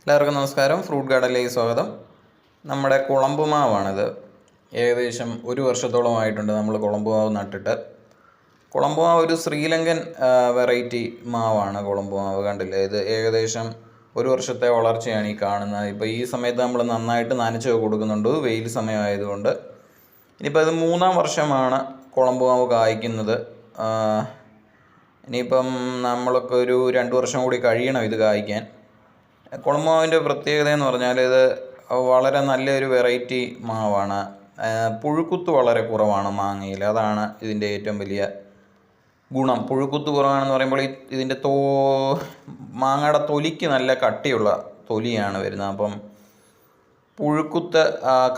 എല്ലാവർക്കും നമസ്കാരം. ഫ്രൂട്ട് ഗാർഡനിലേക്ക് സ്വാഗതം. നമ്മുടെ കുളമ്പ് മാവാണിത്. ഏകദേശം 1 വർഷത്തോളമായിട്ടുണ്ട് നമ്മൾ കുളമ്പ് മാവ് നട്ടിട്ട്. കുളമ്പ് മാവ് ഒരു ശ്രീലങ്കൻ വെറൈറ്റി മാവാണ്. കുളമ്പ് മാവ് കണ്ടില്ലേ, ഇത് ഏകദേശം 1 വർഷത്തെ വളർച്ചയാണ് ഈ കാണുന്നത്. ഇപ്പോൾ ഈ സമയത്ത് നമ്മൾ നന്നായിട്ട് നനച്ച് കൊടുക്കുന്നുണ്ട്, വെയിൽ സമയമായതുകൊണ്ട്. ഇനിയിപ്പോൾ ഇത് 3-ാം വർഷമാണ് കുളമ്പ് മാവ് കായ്ക്കുന്നത്. ഇനിയിപ്പം നമ്മൾക്ക് ഒരു 2 വർഷം കൂടി കഴിയണം ഇത് കായ്ക്കാൻ. കുളമ്പ് മാവിൻ്റെ പ്രത്യേകത എന്ന് പറഞ്ഞാൽ ഇത് വളരെ നല്ലൊരു വെറൈറ്റി മാവാണ്. പുഴുക്കുത്ത് വളരെ കുറവാണ് മാങ്ങയിൽ, അതാണ് ഇതിൻ്റെ ഏറ്റവും വലിയ ഗുണം. പുഴുക്കുത്ത് കുറവാണെന്ന് പറയുമ്പോൾ ഇതിൻ്റെ മാങ്ങയുടെ തൊലിക്ക് നല്ല കട്ടിയുള്ള തൊലിയാണ് വരുന്നത്. അപ്പം പുഴുക്കുത്ത്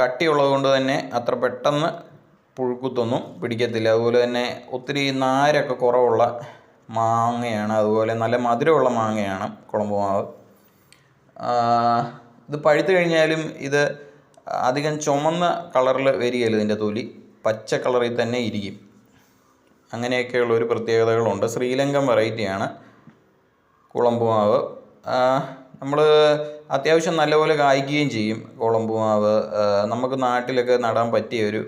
കട്ടിയുള്ളത് കൊണ്ട് തന്നെ അത്ര പെട്ടെന്ന് പുഴുക്കുത്തൊന്നും പിടിക്കത്തില്ല. അതുപോലെ തന്നെ ഒത്തിരി നാരൊക്കെ കുറവുള്ള മാങ്ങയാണ്. അതുപോലെ നല്ല മധുരമുള്ള മാങ്ങയാണ് കുളമ്പ് മാവ്. ഇത് പഴുത്ത് കഴിഞ്ഞാലും ഇത് അധികം ചുമന്ന കളറിൽ വരികയില്ല. ഇതിൻ്റെ തൊലി പച്ച കളറിൽ തന്നെ ഇരിക്കും. അങ്ങനെയൊക്കെയുള്ള ഒരു പ്രത്യേകതകളുണ്ട്. ശ്രീലങ്കൻ വെറൈറ്റിയാണ് കുളമ്പ് മാവ്. നമ്മൾ അത്യാവശ്യം നല്ലപോലെ കായ്ക്കുകയും ചെയ്യും. കുളമ്പ് മാവ് നമുക്ക് നാട്ടിലൊക്കെ നടാൻ പറ്റിയ ഒരു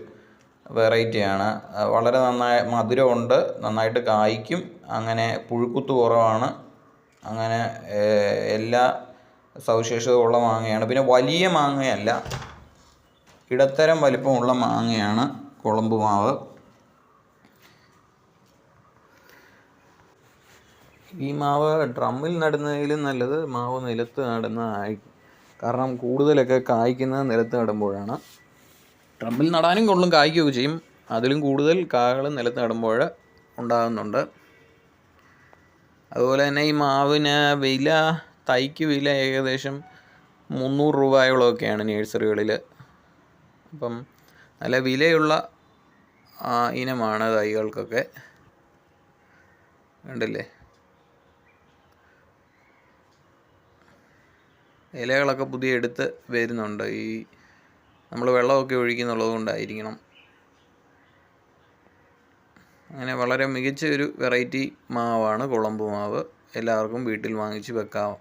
വെറൈറ്റിയാണ്. വളരെ നന്നായി മധുരമുണ്ട്, നന്നായിട്ട് കായ്ക്കും, അങ്ങനെ പുഴുക്കുത്ത് കുറവാണ്, അങ്ങനെ എല്ലാ സവിശേഷതയുള്ള മാങ്ങയാണ്. പിന്നെ വലിയ മാങ്ങയല്ല, ഇടത്തരം വലിപ്പമുള്ള മാങ്ങയാണ് കുളമ്പ് മാവ്. ഈ മാവ് ഡ്രമ്മിൽ നടുന്നതിലും നല്ലത് മാവ് നിലത്ത് നടുന്നതായിരിക്കും. കാരണം കൂടുതലൊക്കെ കായ്ക്കുന്നത് നിലത്ത് നടുമ്പോഴാണ്. ഡ്രമ്മിൽ നടാനും കൊള്ളും, കായ്ക്കുകയൊക്കെ ചെയ്യും. അതിലും കൂടുതൽ കായകൾ നിലത്ത് നടുമ്പോൾ ഉണ്ടാകുന്നുണ്ട്. അതുപോലെ തന്നെ ഈ മാവിന് തൈക്ക് വില ഏകദേശം 300 രൂപയോളമൊക്കെയാണ് നഴ്സറികളിൽ. അപ്പം നല്ല വിലയുള്ള ഇനമാണ് തൈകൾക്കൊക്കെ. കണ്ടില്ലേ, ഇലകളൊക്കെ പുതിയ എടുത്ത് വരുന്നുണ്ട്. ഈ നമ്മൾ വെള്ളമൊക്കെ ഒഴിക്കുന്നുള്ളത് കൊണ്ടായിരിക്കണം. അങ്ങനെ വളരെ മികച്ച ഒരു വെറൈറ്റി മാവാണ് കുളമ്പ് മാവ്. എല്ലാവർക്കും വീട്ടിൽ വാങ്ങിച്ച് വെക്കാം.